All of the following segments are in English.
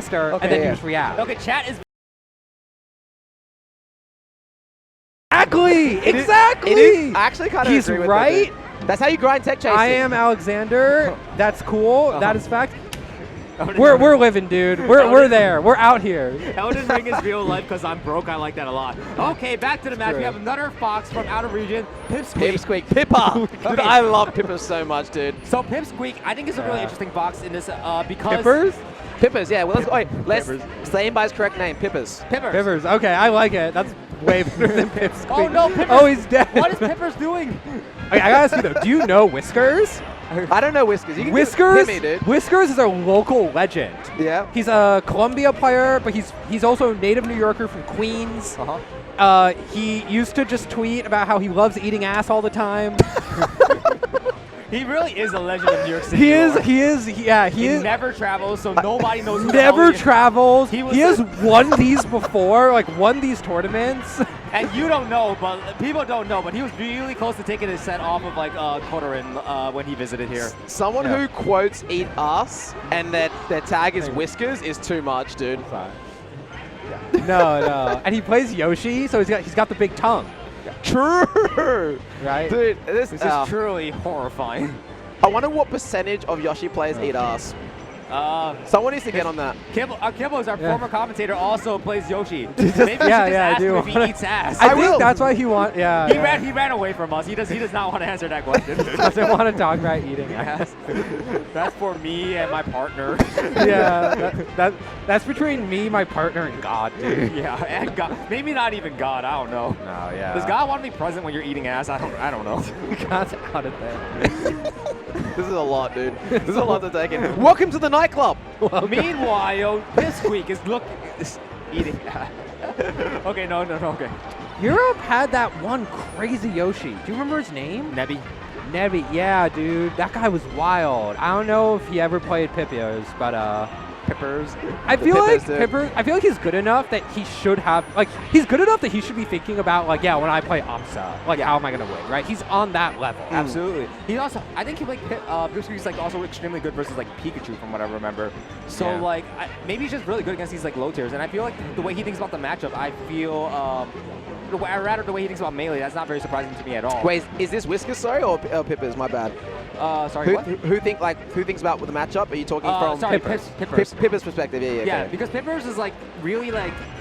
faster, and then you just react. Okay, chat is... Exactly! It is. I actually kind of He's agree with right. that. That's how you grind tech chasing. I am Alexander. That's cool. That is fact. We're living, dude. We're there. We're out here. Elden Ring is real life because I'm broke. I like that a lot. Okay, back to the match. We have another fox from out of region, Pipsqueak. Pippa. Dude, I love Pippa so much, dude. So Pipsqueak, I think is a really interesting fox in this because... Pippers, yeah. Well, let's say him by his correct name, Pippers. Pippers. Okay, I like it. That's way better than Pipsqueak. Oh no, Pippers! Oh, he's dead. What is Pippers doing? Okay, I gotta ask you though. Do you know Whiskers? I don't know Whiskers. You can Whiskers. hit me, dude. Whiskers is a local legend. Yeah. He's a Columbia player, but he's also a native New Yorker from Queens. He used to just tweet about how he loves eating ass all the time. He really is a legend of New York City. He is. He never travels, so nobody knows who never travels. He has won these before, won these tournaments. And you don't know, but people don't know, but he was really close to taking his set off of Kotorin when he visited here. Someone who quotes "eat ass" and their tag is Whiskers is too much, dude. No. And he plays Yoshi, so he's got the big tongue. True. Right? Dude, this is truly horrifying. I wonder what percentage of Yoshi players eat ass. Someone needs to get on that. Kibble is our former commentator, also plays Yoshi. Maybe we should just ask him if he eats ass. I think that's why he wants. He ran away from us. He does not want to answer that question. He doesn't want to talk about eating ass. That's for me and my partner. That's between me, my partner, and God, dude. Yeah, and God. Maybe not even God. I don't know. No, yeah. Does God want to be present when you're eating ass? I don't know. God's out of there. This is a lot, dude. This is a lot to take in. Welcome to the nightclub. Meanwhile, Pipsqueak is eating ass. Okay, no, okay. Europe had that one crazy Yoshi. Do you remember his name? Nebby, yeah, dude. That guy was wild. I don't know if he ever played Pippers, but Pippers. I feel like he's good enough that he should have he's good enough that he should be thinking about when I play Amsa, how am I gonna win, right? He's on that level. Absolutely. He also, I think Pipsqueak's also extremely good versus Pikachu from what I remember. So maybe he's just really good against these low tiers, and I feel like the way he thinks about the matchup, I feel rather the way he thinks about melee, that's not very surprising to me at all. Wait, is this Whiskers, sorry, or Pippers? My bad. Sorry, what? Who thinks about the matchup? Are you talking from Pippers' perspective? Yeah, because Pippers is really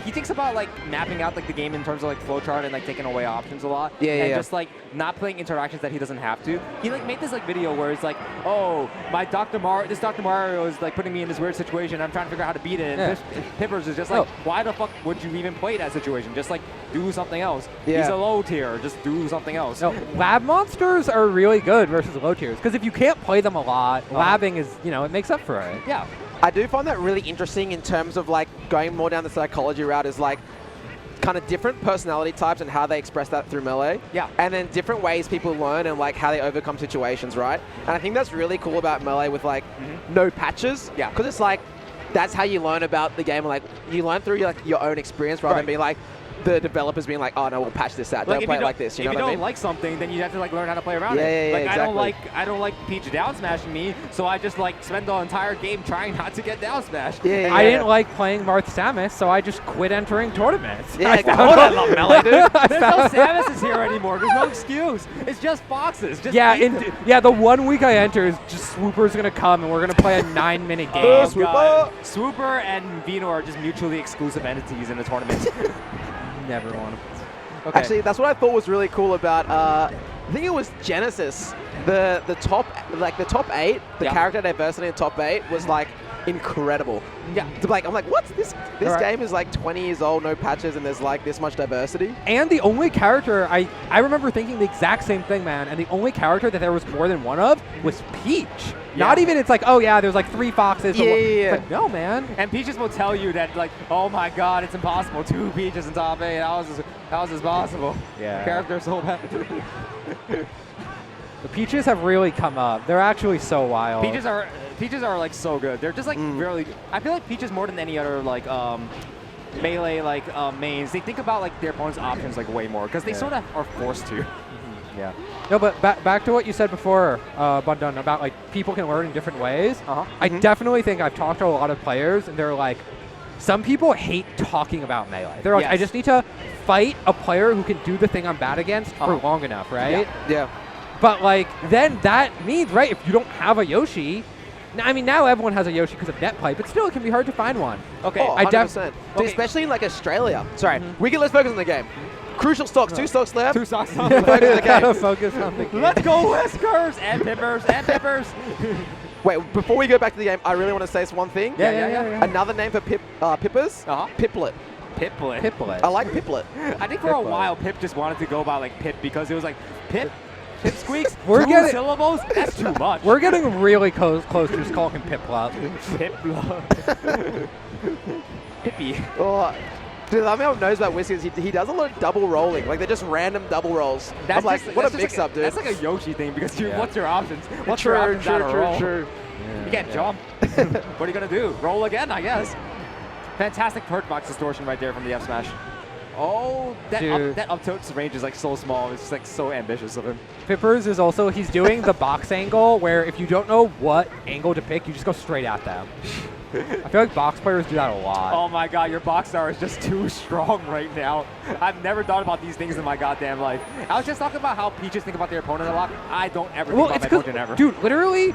he thinks about mapping out the game in terms of flowchart and taking away options a lot. And just not playing interactions that he doesn't have to. He made this video where it's oh, this Dr. Mario is putting me in this weird situation. I'm trying to figure out how to beat it. And Pippers is just why the fuck would you even play that situation? Just do something else. He's a low tier. Just do something else. No, lab monsters are really good versus low tiers because if you can't play them a lot, labbing is it makes up for it. Yeah. I do find that really interesting in terms of going more down the psychology route is kind of different personality types and how they express that through melee. Yeah. And then different ways people learn and how they overcome situations, right? And I think that's really cool about melee with no patches. Yeah. Because it's that's how you learn about the game. You learn through your own experience rather than being the developers being oh no, we'll patch this out. Don't play it like this. You know what I mean? If you don't like something, then you have to learn how to play around it. Yeah, exactly. I don't like Peach down smashing me, so I just spend the entire game trying not to get down smashed. Yeah. I didn't like playing Marth Samus, so I just quit entering tournaments. Yeah, I love melee, dude. There's no Samuses here anymore. There's no excuse. It's just foxes. Just the 1 week I enter is just Swooper's gonna come and we're gonna play a 9-minute game. Swooper and Vino are just mutually exclusive entities in the tournament. Never want to. Okay. Actually, that's what I thought was really cool about. I think it was Genesis. The top 8, the character diversity in top 8 was incredible. Yeah. I'm what's this? This game is 20 years old, no patches, and there's this much diversity. And the only character I remember thinking the exact same thing, man. And the only character that there was more than one of was Peach. Not even it's oh yeah, there's 3 foxes. Yeah. No, man. And Peaches will tell you that oh my god, it's impossible. 2 Peaches in top 8. How is this possible? Yeah. Character so bad. The Peaches have really come up. They're actually so wild. Peaches are so good. They're just really. I feel like Peaches more than any other melee mains. They think about their opponent's options way more because they sort of are forced to. Yeah. No, but back to what you said before, Bundun, about like people can learn in different ways. I definitely think I've talked to a lot of players, and they're like, some people hate talking about melee. They're like, I just need to fight a player who can do the thing I'm bad against for long enough, right? Yeah. But like, then that means, right, if you don't have a Yoshi, I mean, now everyone has a Yoshi because of net play, but still, it can be hard to find one. Okay, 100%. Especially in like Australia. Sorry, let's focus on the game. Crucial stocks, 2 stocks left. 2 stocks left. Focus on the game. Focus on the game. Let's go, Whiskers and Pippers and Pippers. Wait, before we go back to the game, I really want to say this one thing. Yeah. Another name for Pippers? Piplet. Piplet. I like Piplet. I think for a while, Pip just wanted to go by like Pip because it was like Pip. Pipsqueaks? We're 2 syllables? That's too much. We're getting really close to just calling him Piplup. Piplup. Pippy. Oh, dude, I mean, knows about Whiskers. He does a lot of double rolling. Like, they're just random double rolls. That's I'm like, what a mix-up, dude. That's like a Yoshi thing because what's your options? What's your options on a roll? Yeah, you can't jump. What are you going to do? Roll again, I guess. Fantastic perk box distortion right there from the F smash. Oh, that up tilt's range is like so small. It's just like so ambitious of him. Pippers is also, he's doing the box angle where if you don't know what angle to pick, you just go straight at them. I feel like box players do that a lot. Oh my god, your box star is just too strong right now. I've never thought about these things in my goddamn life. I was just talking about how Peaches think about their opponent a lot. I don't ever think about my opponent ever. Dude, literally,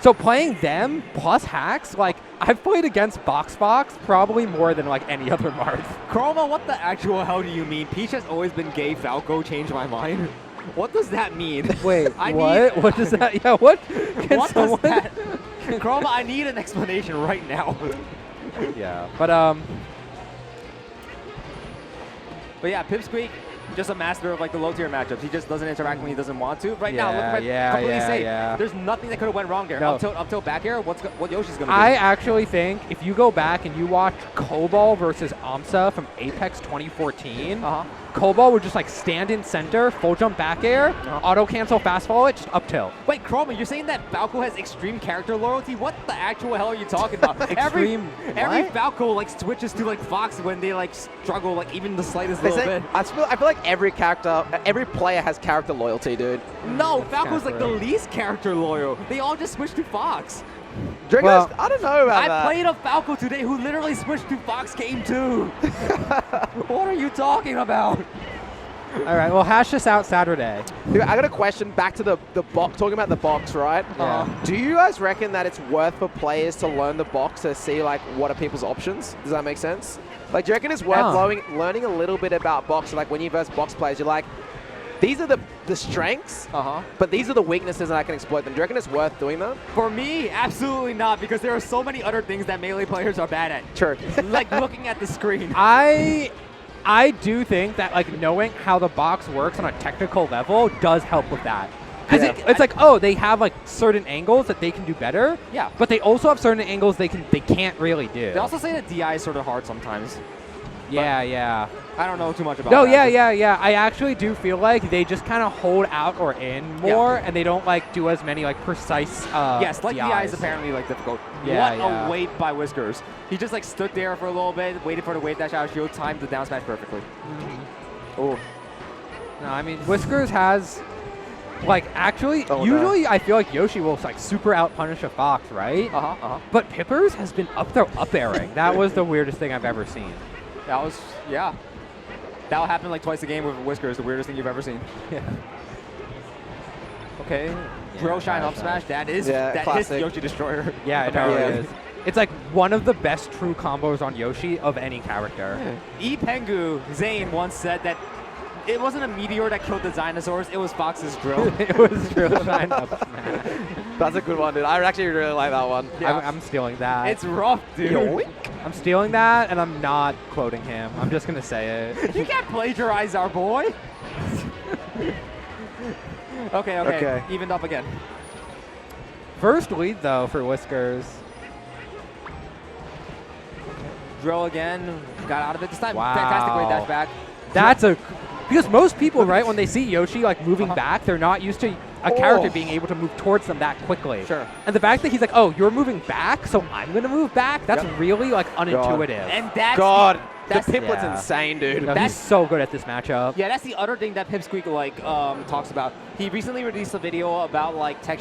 so playing them plus hacks, like, I've played against Box probably more than, like, any other Marth. Chroma, what the actual hell do you mean? Peach has always been gay, Falco changed my mind. What does that mean? Wait, what does that, yeah, what? What does that? Chroma, I need an explanation right now. Yeah, but yeah, Pipsqueak, just a master of like the low tier matchups. He just doesn't interact when he doesn't want to. Right now, look completely safe. There's nothing that could have went wrong there. No. Up tilt, back air. What Yoshi's gonna do? I actually think if you go back and you watch Cobalt versus Amsa from Apex 2014, Cobalt would just like stand in center, full jump back air, auto cancel fast forward, just up tilt. Wait, Chroma, you're saying that Falco has extreme character loyalty? What the actual hell are you talking about? every Falco like switches to like Fox when they like struggle like even the slightest little bit. I feel like every player has character loyalty, dude. No, Falco's like the least character loyal. They all just switch to Fox. Well, I don't know about that. I played a Falco today who literally switched to Fox Game 2. What are you talking about? All right, well, hash this out Saturday. Dude, I got a question back to the box, talking about the box, right? Yeah. Do you guys reckon that it's worth for players to learn the box to see, like, what are people's options? Does that make sense? Like, do you reckon it's worth learning a little bit about box? Like, when you verse box players, you're like, these are the strengths, but these are the weaknesses and I can exploit them. Do you reckon it's worth doing that? For me, absolutely not, because there are so many other things that melee players are bad at. Sure. Like looking at the screen. I do think that like knowing how the box works on a technical level does help with that. Because it's like, oh, they have like certain angles that they can do better. Yeah. But they also have certain angles they can't really do. They also say that DI is sort of hard sometimes. Yeah. I don't know too much about that. Yeah. I actually do feel like they just kind of hold out or in more, and they don't like do as many like precise. Yes, like DIs. DI is apparently like difficult. Yeah, what a wait by Whiskers. He just like stood there for a little bit, waited for the wave dash out of shield, timed the down smash perfectly. Oh. No, I mean Whiskers has. Like, actually, usually I feel like Yoshi will like super out-punish a Fox, right? But Pippers has been up there up-airing. That was the weirdest thing I've ever seen. That was, That'll happen like twice a game with Whiskers, the weirdest thing you've ever seen. Yeah. Okay. Drill Shine up smash, that is Yoshi Destroyer. Yeah, it totally is. It's like one of the best true combos on Yoshi of any character. Pengu Zane once said that it wasn't a meteor that killed the dinosaurs, it was Fox's drill. It was Drill Shine up smash. That's a good one, dude. I actually really like that one. Yeah. I'm stealing that. It's rough, dude. Yoink. I'm stealing that, and I'm not quoting him. I'm just going to say it. You can't plagiarize our boy. Okay. Evened up again. First lead, though, for Whiskers. Drill again. Got out of it this time. Wow. Fantastic way dash back. That's because most people, right, when they see Yoshi like moving back, they're not used to a character being able to move towards them that quickly. Sure. And the fact that he's like, oh, you're moving back, so I'm going to move back, that's really like unintuitive. And that's Piplet's insane, dude. No, he's so good at this matchup. Yeah, that's the other thing that Pipsqueak like talks about. He recently released a video about like tech